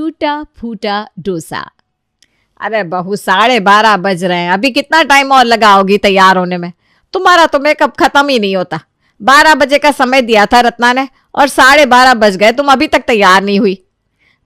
टूटा फूटा डोसा। अरे बहू 12:30 बज रहे हैं, अभी कितना टाइम और लगाओगी तैयार होने में? तुम्हारा तो मेकअप खत्म ही नहीं होता। 12 बजे का समय दिया था रत्ना ने और 12:30 बज गए, तुम अभी तक तैयार नहीं हुई।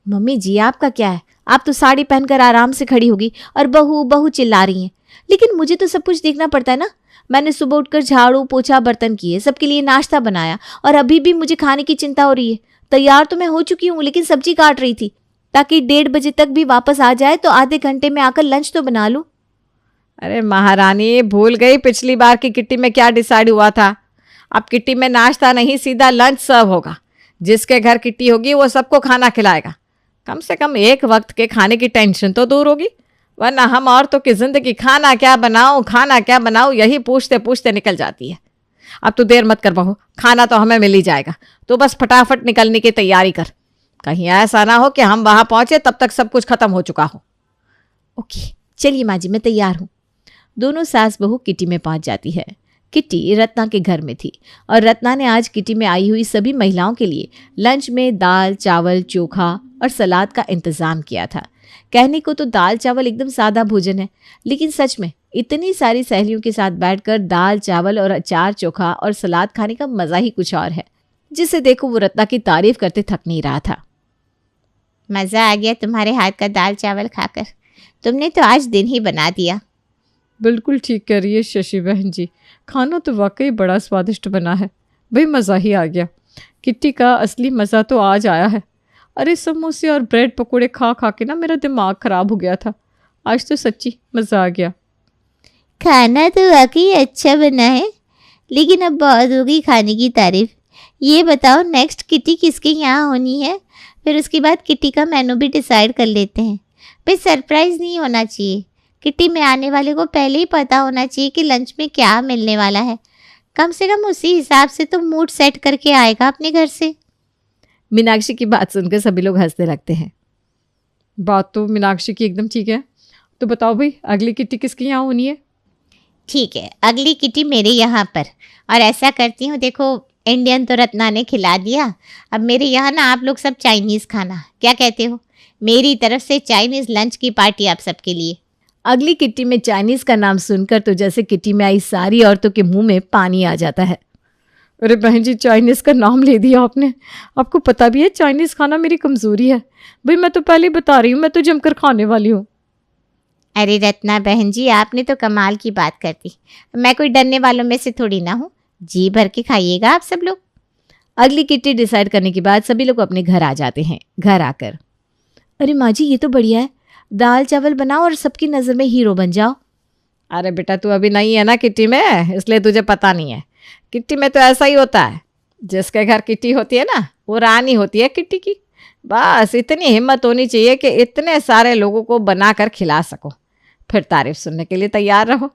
मम्मी जी आपका क्या है, आप तो साड़ी पहनकर आराम से खड़ी होगी और बहू बहू चिल्ला रही हैं। लेकिन मुझे तो सब कुछ देखना पड़ता है ना। मैंने सुबह उठकर झाड़ू पोछा बर्तन किए, सबके लिए नाश्ता बनाया और अभी भी मुझे खाने की चिंता हो रही है। तैयार तो मैं हो चुकी हूँ, लेकिन सब्जी काट रही थी ताकि 1:30 बजे तक भी वापस आ जाए तो आधे घंटे में आकर लंच तो बना लूं। अरे महारानी, भूल गई पिछली बार की किट्टी में क्या डिसाइड हुआ था? अब किट्टी में नाश्ता नहीं, सीधा लंच सर्व होगा। जिसके घर किट्टी होगी वो सबको खाना खिलाएगा। कम से कम एक वक्त के खाने की टेंशन तो दूर होगी, वरना हम औरतों की जिंदगी खाना क्या बनाऊं यही पूछते पूछते निकल जाती है। अब तू देर मत कर बहू, खाना तो हमें मिल ही जाएगा। तो बस फटाफट निकलने की तैयारी कर, कहीं ऐसा ना हो कि हम वहां पहुंचे तब तक सब कुछ खत्म हो चुका हो। ओके चलिए माँ जी, मैं तैयार हूँ। दोनों सास बहू किटी में पहुंच जाती है। किटी रत्ना के घर में थी और रत्ना ने आज किटी में आई हुई सभी महिलाओं के लिए लंच में दाल चावल चोखा और सलाद का इंतजाम किया था। कहने को तो दाल चावल एकदम सादा भोजन है, लेकिन सच में इतनी सारी सहेलियों के साथ बैठकर दाल चावल और अचार चोखा और सलाद खाने का मजा ही कुछ और है। जिसे देखो वो रत्ना की तारीफ करते थक नहीं रहा था। मज़ा आ गया तुम्हारे हाथ का दाल चावल खाकर, तुमने तो आज दिन ही बना दिया। बिल्कुल ठीक कह रही है शशि बहन जी, खाना तो वाकई बड़ा स्वादिष्ट बना है। भाई मज़ा ही आ गया। किट्टी का असली मज़ा तो आज आया है। अरे समोसे और ब्रेड पकोड़े खा खा के ना मेरा दिमाग ख़राब हो गया था। आज तो सच्ची मज़ा आ गया। खाना तो वाकई अच्छा बना है, लेकिन अब बहुत होगी खाने की तारीफ। ये बताओ नेक्स्ट किटी किसके यहाँ होनी है? फिर उसके बाद किटी का मेनू भी डिसाइड कर लेते हैं। भाई सरप्राइज़ नहीं होना चाहिए। किटी में आने वाले को पहले ही पता होना चाहिए कि लंच में क्या मिलने वाला है। कम से कम उसी हिसाब से तो मूड सेट करके आएगा अपने घर से। मीनाक्षी की बात सुनकर सभी लोग हंसने लगते हैं। बात तो मीनाक्षी की एकदम ठीक है। तो बताओ भाई, अगली किट्टी किसके यहाँ होनी है? ठीक है, अगली किटी मेरे यहाँ पर। और ऐसा करती हूँ, देखो इंडियन तो रत्ना ने खिला दिया, अब मेरे यहाँ ना आप लोग सब चाइनीज़ खाना, क्या कहते हो? मेरी तरफ से चाइनीज़ लंच की पार्टी आप सबके लिए। अगली किट्टी में चाइनीज़ का नाम सुनकर तो जैसे किट्टी में आई सारी औरतों के मुंह में पानी आ जाता है। अरे बहन जी, चाइनीज़ का नाम ले दिया आपने। आपको पता भी है चाइनीज़ खाना मेरी कमज़ोरी है। भाई मैं तो पहले ही बता रही हूँ, मैं तो जमकर खाने वाली हूँ। अरे रत्ना बहन जी, आपने तो कमाल की बात कर दी। मैं कोई डरने वालों में से थोड़ी ना हूँ। जी भर के खाइएगा आप सब लोग। अगली किट्टी डिसाइड करने के बाद सभी लोग अपने घर आ जाते हैं। घर आकर अरे माँ जी ये तो बढ़िया है, दाल चावल बनाओ और सबकी नज़र में हीरो बन जाओ। अरे बेटा तू अभी नहीं है ना किट्टी में, इसलिए तुझे पता नहीं है। किट्टी में तो ऐसा ही होता है, जिसके घर किट्टी होती है ना वो रानी होती है किट्टी की। बस इतनी हिम्मत होनी चाहिए कि इतने सारे लोगों को बनाकर खिला सको। फिर तारीफ सुनने के लिए तैयार रहो।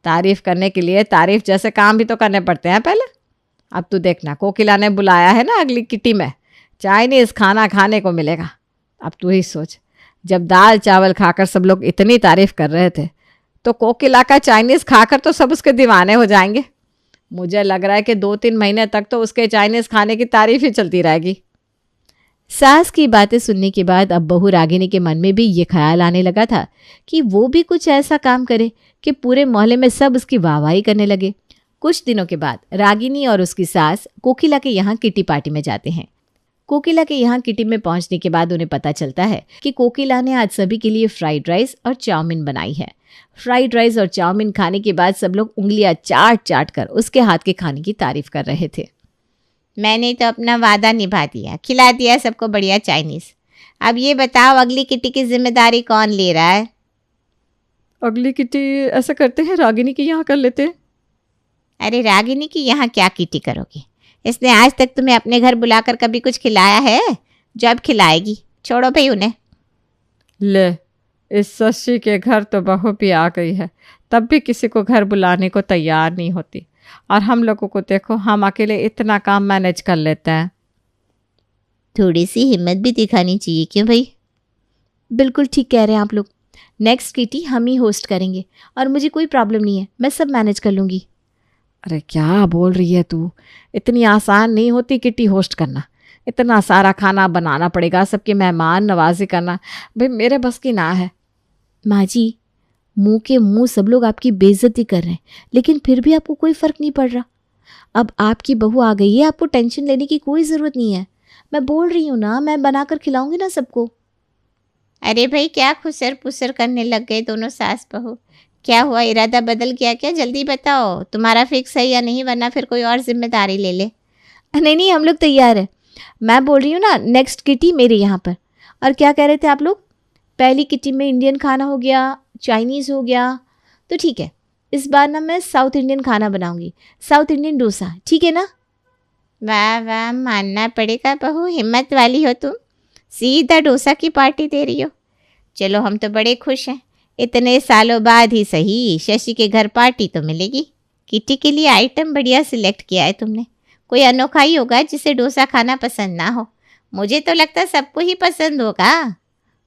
तारीफ करने के लिए तारीफ जैसे काम भी तो करने पड़ते हैं पहले। अब तू देखना, कोकिला ने बुलाया है ना अगली किट्टी में, चाइनीज़ खाना खाने को मिलेगा। अब तू ही सोच, जब दाल चावल खाकर सब लोग इतनी तारीफ कर रहे थे तो कोकिला का चाइनीज़ खाकर तो सब उसके दीवाने हो जाएंगे। मुझे लग रहा है कि 2-3 महीने तक तो उसके चाइनीज़ खाने की तारीफ ही चलती रहेगी। सास की बातें सुनने के बाद अब बहू रागिनी के मन में भी ये ख्याल आने लगा था कि वो भी कुछ ऐसा काम करे कि पूरे मोहल्ले में सब उसकी वाहवाही करने लगे। कुछ दिनों के बाद रागिनी और उसकी सास कोकिला के यहाँ किटी पार्टी में जाते हैं। कोकिला के यहाँ किटी में पहुंचने के बाद उन्हें पता चलता है कि कोकिला ने आज सभी के लिए फ्राइड राइस और चाउमीन बनाई है। फ्राइड राइस और चाउमीन खाने के बाद सब लोग उंगलियां चाट चाट कर उसके हाथ के खाने की तारीफ कर रहे थे। मैंने तो अपना वादा निभा दिया, खिला दिया सबको बढ़िया चाइनीज़। अब ये बताओ अगली किटी की जिम्मेदारी कौन ले रहा है? अगली किटी ऐसा करते हैं, रागिनी के यहाँ कर लेते हैं। अरे रागिनी की यहाँ क्या किटी करोगी? इसने आज तक तुम्हें अपने घर बुलाकर कभी कुछ खिलाया है जो अब खिलाएगी? छोड़ो भाई उन्हें। ले, इस शशि के घर तो बहू भी आ गई है, तब भी किसी को घर बुलाने को तैयार नहीं होती। और हम लोगों को देखो, हम अकेले इतना काम मैनेज कर लेते हैं। थोड़ी सी हिम्मत भी दिखानी चाहिए, क्यों भाई? बिल्कुल ठीक कह रहे हैं आप लोग। नेक्स्ट किटी हम ही होस्ट करेंगे और मुझे कोई प्रॉब्लम नहीं है, मैं सब मैनेज कर लूँगी। अरे क्या बोल रही है तू? इतनी आसान नहीं होती किटी होस्ट करना। इतना सारा खाना बनाना पड़ेगा, सबके मेहमान नवाजी करना, भाई मेरे बस की ना है। माँ जी, मुंह के मुंह सब लोग आपकी बेइज्जती कर रहे हैं, लेकिन फिर भी आपको कोई फर्क नहीं पड़ रहा। अब आपकी बहू आ गई है, आपको टेंशन लेने की कोई ज़रूरत नहीं है। मैं बोल रही हूँ ना, मैं बनाकर खिलाऊंगी ना सबको। अरे भाई, क्या खुसर पुसर करने लग गए दोनों सास बहू? क्या हुआ, इरादा बदल गया क्या? जल्दी बताओ, तुम्हारा फिक्स है या नहीं, वरना फिर कोई और जिम्मेदारी ले ले। नहीं नहीं, हम लोग तैयार हैं। मैं बोल रही हूँ ना, नेक्स्ट किटी मेरे यहाँ पर। और क्या कह रहे थे आप लोग? पहली किटी में इंडियन खाना हो गया, चाइनीज़ हो गया, तो ठीक है। इस बार ना मैं साउथ इंडियन खाना बनाऊंगी, साउथ इंडियन डोसा, ठीक है ना? वाह वाह, मानना पड़ेगा बहू, हिम्मत वाली हो तुम। सीधा डोसा की पार्टी दे रही हो। चलो, हम तो बड़े खुश हैं। इतने सालों बाद ही सही, शशि के घर पार्टी तो मिलेगी। किटी के लिए आइटम बढ़िया सिलेक्ट किया है तुमने। कोई अनोखा ही होगा जिसे डोसा खाना पसंद ना हो। मुझे तो लगता है सबको ही पसंद होगा।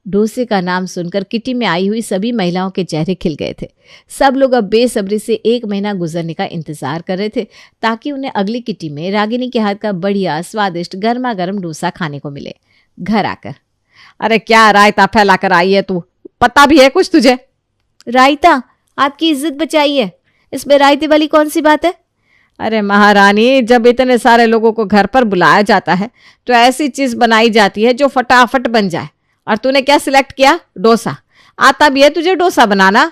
डोसे का नाम सुनकर किटी में आई हुई सभी महिलाओं के चेहरे खिल गए थे। सब लोग अब बेसब्री से 1 महीना गुजरने का इंतजार कर रहे थे, ताकि उन्हें अगली किटी में रागिनी के हाथ का बढ़िया स्वादिष्ट गर्मा गर्म डोसा खाने को मिले। घर आकर, अरे क्या रायता फैला कर आई है तू, पता भी है कुछ तुझे? रायता? आपकी इज्जत बचाइए, इसमें रायते वाली कौन सी बात है? अरे महारानी, जब इतने सारे लोगों को घर पर बुलाया जाता है तो ऐसी चीज बनाई जाती है जो फटाफट बन जाए। और तूने क्या सिलेक्ट किया? डोसा। आता भी है तुझे डोसा बनाना?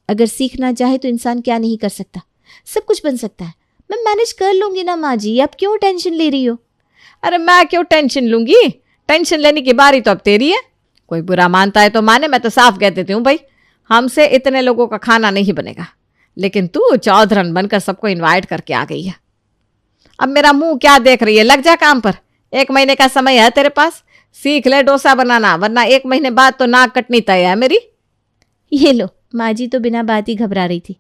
अगर सीखना चाहे तो इंसान क्या नहीं कर सकता, सब कुछ बन सकता है। मैं मैनेज कर लूंगी ना माँ जी, आप क्यों टेंशन ले रही हो? अरे मैं क्यों टेंशन लूंगी? टेंशन लेने की बारी तो अब तेरी है। कोई बुरा मानता है तो माने, मैं तो साफ कह देती हूँ भाई, हमसे इतने लोगों का खाना नहीं बनेगा। लेकिन तू चौधरन बनकर सबको इनवाइट करके आ गई है। अब मेरा मुंह क्या देख रही है? लग जा काम पर। 1 महीने का समय है तेरे पास, सीख ले डोसा बनाना, वरना 1 महीने बाद तो नाक कटनी तय है मेरी। ये लो, माँ जी तो बिना बात ही घबरा रही थी।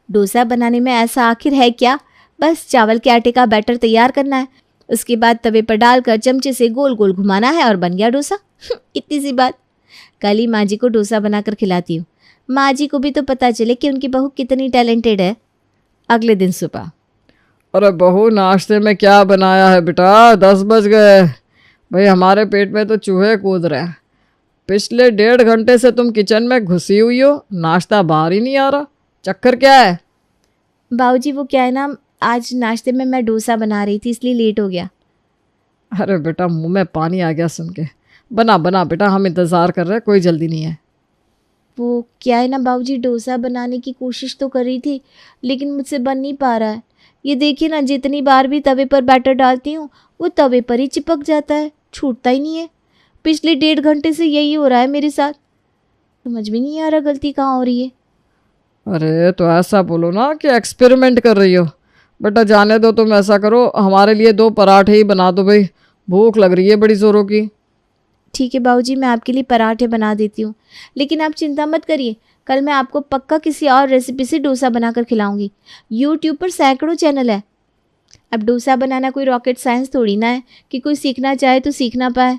डोसा बनाने में ऐसा आखिर है क्या? बस चावल के आटे का बैटर तैयार करना है, उसके बाद तवे पर डालकर चमचे से गोल गोल घुमाना है और बन गया डोसा। इतनी सी बात। कल ही माँ जी को डोसा बनाकर खिलाती हूँ, माँ जी को भी तो पता चले कि उनकी बहू कितनी टैलेंटेड है। अगले दिन सुबह, अरे बहू, नाश्ते में क्या बनाया है बेटा? 10 बज गए भाई, हमारे पेट में तो चूहे कूद रहे हैं। पिछले 1.5 घंटे से तुम किचन में घुसी हुई हो, नाश्ता बाहर ही नहीं आ रहा, चक्कर क्या है? बाबूजी वो क्या है ना, आज नाश्ते में मैं डोसा बना रही थी इसलिए लेट हो गया। अरे बेटा, मुंह में पानी आ गया सुन के। बना बना बेटा, हम इंतज़ार कर रहे हैं, कोई जल्दी नहीं है। वो क्या है ना बाबूजी, डोसा बनाने की कोशिश तो कर रही थी, लेकिन मुझसे बन नहीं पा रहा है। ये देखिए ना, जितनी बार भी तवे पर बैटर डालती हूँ वो तवे पर ही चिपक जाता है, छूटता ही नहीं है। पिछले 1.5 घंटे से यही हो रहा है मेरे साथ, समझ में नहीं आ रहा गलती कहाँ हो रही है। अरे तो ऐसा बोलो ना कि एक्सपेरिमेंट कर रही हो। बेटा जाने दो, तुम ऐसा करो, हमारे लिए 2 पराठे ही बना दो भाई, भूख लग रही है बड़ी ज़ोरों की। ठीक है बाबूजी, मैं आपके लिए पराठे बना देती हूँ, लेकिन आप चिंता मत करिए, कल मैं आपको पक्का किसी और रेसिपी से डोसा बनाकर खिलाऊंगी। यूट्यूब पर सैकड़ों चैनल है। अब डोसा बनाना कोई रॉकेट साइंस थोड़ी ना है कि कोई सीखना चाहे तो सीख ना पाए।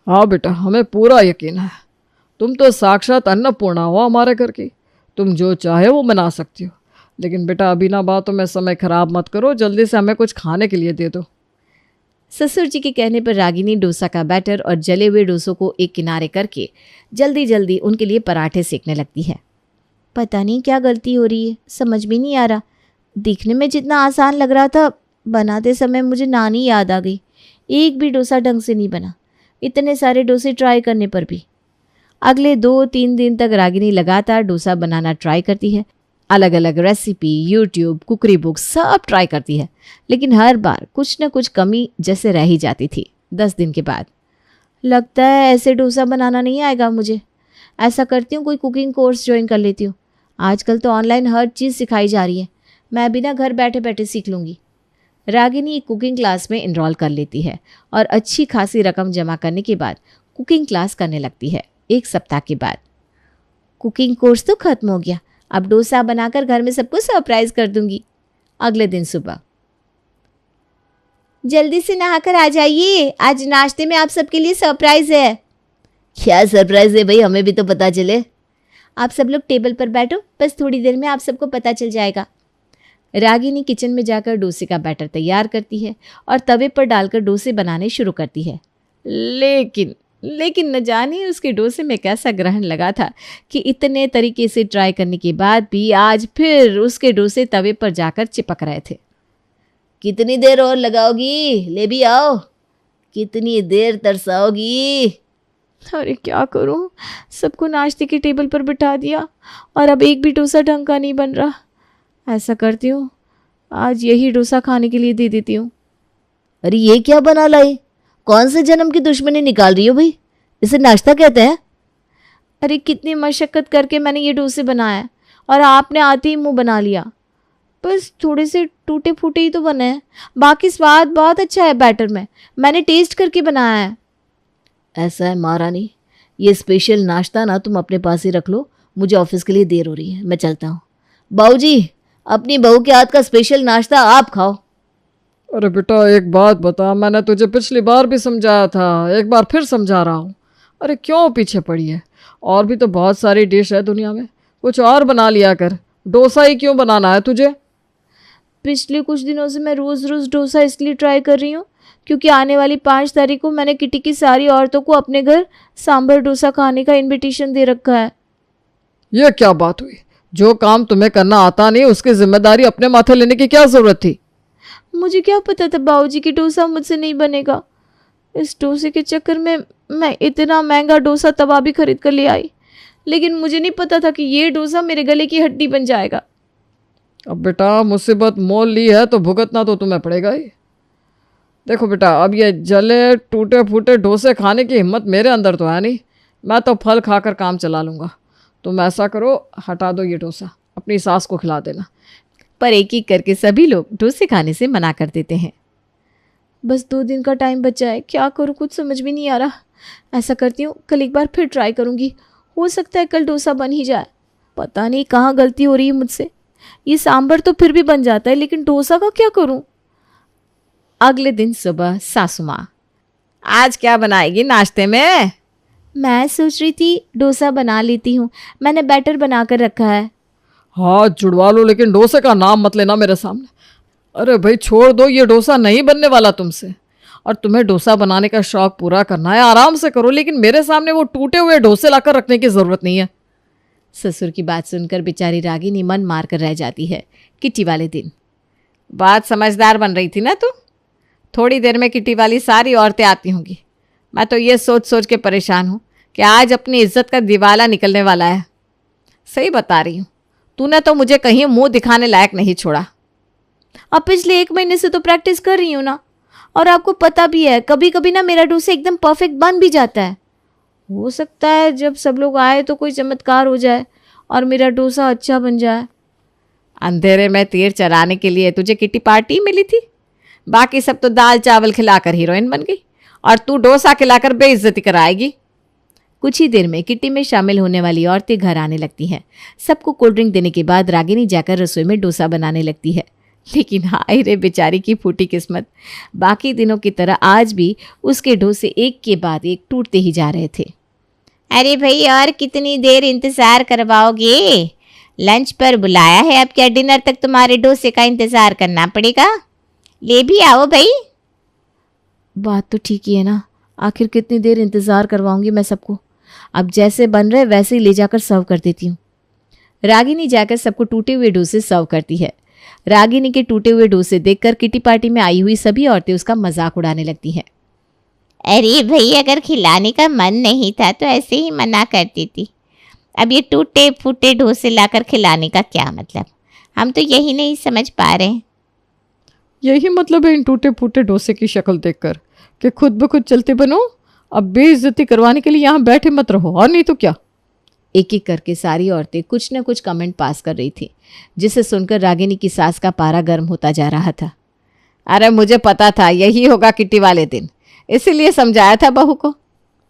हाँ बेटा, हमें पूरा यकीन है, तुम तो साक्षात अन्नपूर्णा हो हमारे घर की, तुम जो चाहे वो बना सकती हो। लेकिन बेटा अभी ना बातों में समय खराब मत करो, जल्दी से हमें कुछ खाने के लिए दे दो। ससुर जी के कहने पर रागिनी डोसा का बैटर और जले हुए डोसों को एक किनारे करके जल्दी जल्दी उनके लिए पराठे सेकने लगती है। पता नहीं क्या गलती हो रही है, समझ में नहीं आ रहा। दिखने में जितना आसान लग रहा था, बनाते समय मुझे नानी याद आ गई। एक भी डोसा ढंग से नहीं बना, इतने सारे डोसे ट्राई करने पर भी। अगले 2-3 दिन तक रागिनी लगातार डोसा बनाना ट्राई करती है। अलग अलग रेसिपी, यूट्यूब, कुकरी बुक सब ट्राई करती है, लेकिन हर बार कुछ न कुछ कमी जैसे रह ही जाती थी। 10 दिन के बाद लगता है ऐसे डोसा बनाना नहीं आएगा मुझे। ऐसा करती हूँ, कोई कुकिंग कोर्स ज्वाइन कर लेती हूँ। आजकल तो ऑनलाइन हर चीज़ सिखाई जा रही है, मैं भी ना घर बैठे बैठे सीख लूँगी। रागिनी एक कुकिंग क्लास में इनरोल कर लेती है और अच्छी खासी रकम जमा करने के बाद कुकिंग क्लास करने लगती है। 1 सप्ताह के बाद कुकिंग कोर्स तो खत्म हो गया, अब डोसा बनाकर घर में सबको सरप्राइज कर दूंगी। अगले दिन सुबह, जल्दी से नहाकर आ जाइए, आज नाश्ते में आप सबके लिए सरप्राइज है। क्या सरप्राइज है भाई, हमें भी तो पता चले। आप सब लोग टेबल पर बैठो, बस थोड़ी देर में आप सबको पता चल जाएगा। रागिनी किचन में जाकर डोसे का बैटर तैयार करती है और तवे पर डालकर डोसे बनाने शुरू करती है। लेकिन न जाने उसके डोसे में कैसा ग्रहण लगा था कि इतने तरीके से ट्राई करने के बाद भी आज फिर उसके डोसे तवे पर जाकर चिपक रहे थे। कितनी देर और लगाओगी? ले भी आओ। कितनी देर तरसाओगी? अरे क्या करूं, सबको नाश्ते की टेबल पर बिठा दिया और अब एक भी डोसा ढंग का नहीं बन रहा। ऐसा करती हूँ, आज यही डोसा खाने के लिए दे देती हूँ। अरे ये क्या बना लाई? कौन से जन्म की दुश्मनी निकाल रही हो भाई? इसे नाश्ता कहते हैं? अरे कितनी मशक्क़त करके मैंने ये डोसे बनाया और आपने आते ही मुंह बना लिया। बस थोड़े से टूटे फूटे ही तो बने हैं, बाकी स्वाद बहुत अच्छा है बैटर में, मैंने टेस्ट करके बनाया है। ऐसा है महारानी, ये स्पेशल नाश्ता ना तुम अपने पास ही रख लो, मुझे ऑफिस के लिए देर हो रही है, मैं चलता हूँ। बाबूजी, अपनी बहू के हाथ का स्पेशल नाश्ता आप खाओ। अरे बेटा एक बात बता, मैंने तुझे पिछली बार भी समझाया था, एक बार फिर समझा रहा हूँ। अरे क्यों पीछे पड़ी है? और भी तो बहुत सारी डिश है दुनिया में, कुछ और बना लिया कर। डोसा ही क्यों बनाना है तुझे? पिछले कुछ दिनों से मैं रोज़ रोज़ डोसा इसलिए ट्राई कर रही हूँ क्योंकि आने वाली 5 तारीख को मैंने किटी की सारी औरतों को अपने घर सांभर डोसा खाने का इनविटेशन दे रखा है। ये क्या बात हुई? जो काम तुम्हें करना आता नहीं उसकी जिम्मेदारी अपने माथे लेने की क्या जरूरत थी? मुझे क्या पता था बाबूजी कि डोसा मुझसे नहीं बनेगा। इस डोसे के चक्कर में मैं इतना महंगा डोसा तवा भी खरीद कर ले आई, लेकिन मुझे नहीं पता था कि ये डोसा मेरे गले की हड्डी बन जाएगा। अब बेटा मुसीबत मोल ली है तो भुगतना तो तुम्हें पड़ेगा ही। देखो बेटा, अब ये जले टूटे फूटे डोसे खाने की हिम्मत मेरे अंदर तो है नहीं, मैं तो फल खाकर काम चला लूँगा। तुम ऐसा करो, हटा दो ये डोसा, अपनी सास को खिला देना। पर एक एक करके सभी लोग डोसे खाने से मना कर देते हैं। बस 2 दिन का टाइम बचा है, क्या करूँ कुछ समझ भी नहीं आ रहा। ऐसा करती हूँ, कल एक बार फिर ट्राई करूँगी, हो सकता है कल डोसा बन ही जाए। पता नहीं कहाँ गलती हो रही है मुझसे। ये सांभर तो फिर भी बन जाता है, लेकिन डोसा का क्या करूँ। अगले दिन सुबह सासू माँ, आज क्या बनाएगी नाश्ते में? मैं सोच रही थी डोसा बना लेती हूँ, मैंने बैटर बना कर रखा है। हाथ जुड़वा लो, लेकिन डोसे का नाम मत लेना मेरे सामने। अरे भाई छोड़ दो, ये डोसा नहीं बनने वाला तुमसे। और तुम्हें डोसा बनाने का शौक पूरा करना है, आराम से करो, लेकिन मेरे सामने वो टूटे हुए डोसे लाकर रखने की ज़रूरत नहीं है। ससुर की बात सुनकर बेचारी रागिनी मन मार कर रह जाती है। किटी वाले दिन, बात समझदार बन रही थी ना तू? थोड़ी देर में किटी वाली सारी औरतें आती होंगी। मैं तो ये सोच सोच के परेशान हूँ कि आज अपनी इज्जत का दिवाला निकलने वाला है। सही बता रही हूँ, तूने तो मुझे कहीं मुंह दिखाने लायक नहीं छोड़ा। अब पिछले 1 महीने से तो प्रैक्टिस कर रही हूँ ना, और आपको पता भी है कभी कभी ना मेरा डोसा एकदम परफेक्ट बन भी जाता है। हो सकता है जब सब लोग आए तो कोई चमत्कार हो जाए और मेरा डोसा अच्छा बन जाए। अंधेरे में तीर चलाने के लिए तुझे किटी पार्टी मिली थी, बाकी सब तो दाल चावल खिलाकर हीरोइन बन गई, और तू डोसा खिलाकर बेइज्जती कराएगी। कुछ ही देर में किटी में शामिल होने वाली औरतें घर आने लगती हैं। सबको कोल्ड ड्रिंक देने के बाद रागिनी जाकर रसोई में डोसा बनाने लगती है। लेकिन हाय रे बेचारी की फूटी किस्मत, बाकी दिनों की तरह आज भी उसके डोसे एक के बाद एक टूटते ही जा रहे थे। अरे भाई और कितनी देर इंतज़ार करवाओगे? लंच पर बुलाया है, अब क्या डिनर तक तुम्हारे डोसे का इंतज़ार करना पड़ेगा? ले भी आओ भाई। बात तो ठीक ही है ना, आखिर कितनी देर इंतज़ार करवाऊंगी मैं सबको। अब जैसे बन रहे वैसे ही ले जाकर सर्व कर देती हूँ। रागिनी जाकर सबको टूटे हुए डोसे सर्व करती है। रागिनी के टूटे हुए डोसे देखकर किटी पार्टी में आई हुई सभी औरतें उसका मजाक उड़ाने लगती हैं। अरे भाई अगर खिलाने का मन नहीं था तो ऐसे ही मना करती थी, अब ये टूटे फूटे डोसे लाकर खिलाने का क्या मतलब? हम तो यही नहीं समझ पा रहे। यही मतलब है इन टूटे फूटे डोसे की शक्ल देखकर कि खुद ब खुद चलते बनो, अब बेइज्जती करवाने के लिए यहाँ बैठे मत रहो, और नहीं तो क्या। एक एक करके सारी औरतें कुछ न कुछ कमेंट पास कर रही थी, जिसे सुनकर रागिनी की सास का पारा गर्म होता जा रहा था। अरे मुझे पता था यही होगा किटी वाले दिन, इसीलिए समझाया था बहू को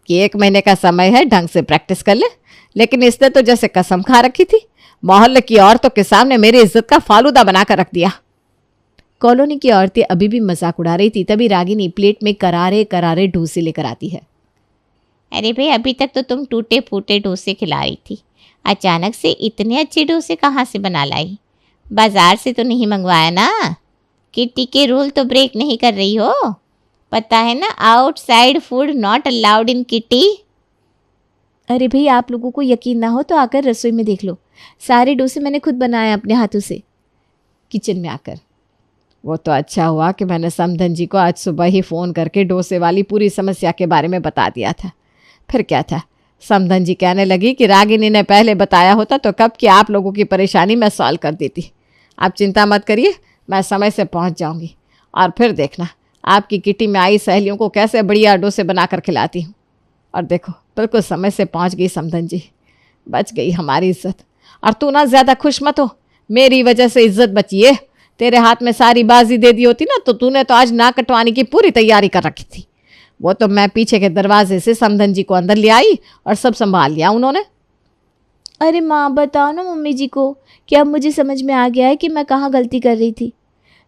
कि 1 महीने का समय है, ढंग से प्रैक्टिस कर ले, लेकिन इसने तो जैसे कसम खा रखी थी, मोहल्ले की औरतों के सामने मेरी इज्जत का फालूदा बनाकर रख दिया। कॉलोनी की औरतें अभी भी मजाक उड़ा रही थी, तभी रागिनी प्लेट में करारे करारे डोसे लेकर आती है। अरे भाई अभी तक तो तुम टूटे फूटे डोसे खिला रही थी, अचानक से इतने अच्छे डोसे कहाँ से बना लाई? बाजार से तो नहीं मंगवाया ना? किट्टी के रूल तो ब्रेक नहीं कर रही हो? पता है ना, outside food not allowed in kitty. अरे भाई, आप लोगों को यकीन ना हो तो आकर रसोई में देख लो, सारे डोसे मैंने खुद बनाए अपने हाथों से किचन में आकर। वो तो अच्छा हुआ कि मैंने समधन जी को आज सुबह ही फ़ोन करके डोसे वाली पूरी समस्या के बारे में बता दिया था। फिर क्या था, समधन जी कहने लगी कि रागिनी ने पहले बताया होता तो कब की आप लोगों की परेशानी मैं सॉल्व कर देती। आप चिंता मत करिए, मैं समय से पहुंच जाऊंगी और फिर देखना आपकी किटी में आई सहेलियों को कैसे बढ़िया डोसे बना कर खिलाती हूँ। और देखो, बिल्कुल समय से पहुंच गई समधन जी, बच गई हमारी इज्जत। और तू ना ज़्यादा खुश मत हो, मेरी वजह से इज्जत बची है। तेरे हाथ में सारी बाजी दे दी होती ना तो तूने तो आज नाक कटवाने की पूरी तैयारी कर रखी थी। वो तो मैं पीछे के दरवाजे से समधन जी को अंदर ले आई और सब संभाल लिया उन्होंने। अरे माँ, बताओ ना मम्मी जी को कि अब मुझे समझ में आ गया है कि मैं कहाँ गलती कर रही थी।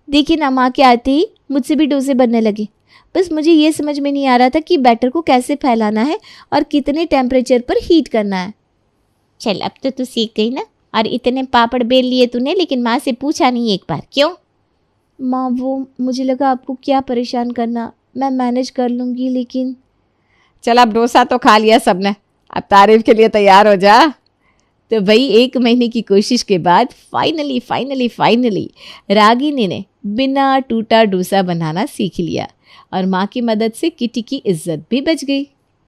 देखिए ना, माँ के आते ही मुझसे भी डोसे बनने लगे। बस मुझे ये समझ में नहीं आ रहा था कि बैटर को कैसे फैलाना है और कितने टेम्परेचर पर हीट करना है। चल, अब तो तू सीख गई ना। और इतने पापड़ बेल लिए तूने, लेकिन माँ से पूछा नहीं एक बार, क्यों? माँ, वो मुझे लगा आपको क्या परेशान करना, मैं मैनेज कर लूँगी। लेकिन चल, अब डोसा तो खा लिया सबने, अब तारीफ के लिए तैयार हो जा। तो वही 1 महीने की कोशिश के बाद फाइनली रागिनी ने बिना टूटा डोसा बनाना सीख लिया और माँ की मदद से किटी की इज्जत भी बच गई।